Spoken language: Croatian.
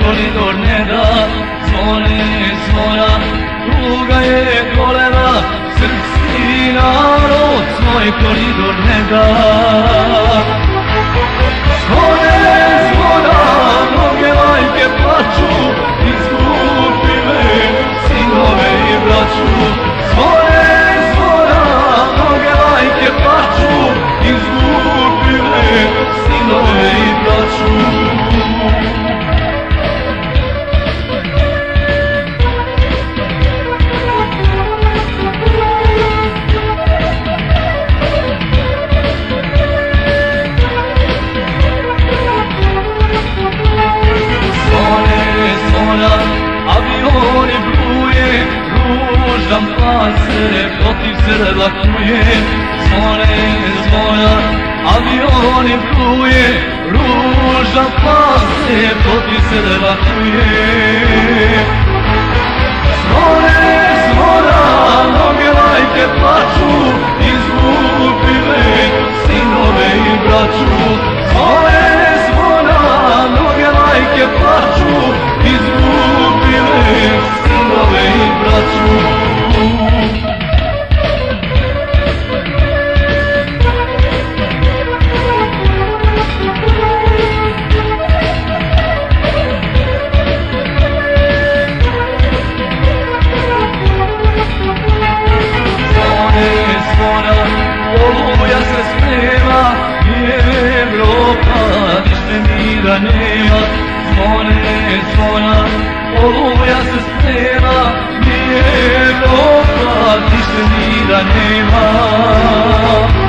koridor ne da. Zvone zvona, tuga je kolena, srpski narod svoj koridor ne da. Zvone zvona, mnoge majke plaču, izgubile sinove i braću. Zvone zvona, mnoge majke plaču, izgubile sinove i braću. Avioni bruje, ružan pasere protiv Srba kuje. Zvone zvona, avioni bruje, ružan pasere protiv Srba kuje. Zvone zvona, mnoge majke plaču, izgubile sinove i braću. Zvone zvona, mnoge majke plaču, izgubile sinove i braću. Zvone zvona, oluja se sprema i Evropa više mira nema. Zvone zvona, oluja se sprema i Evropa više mira nema.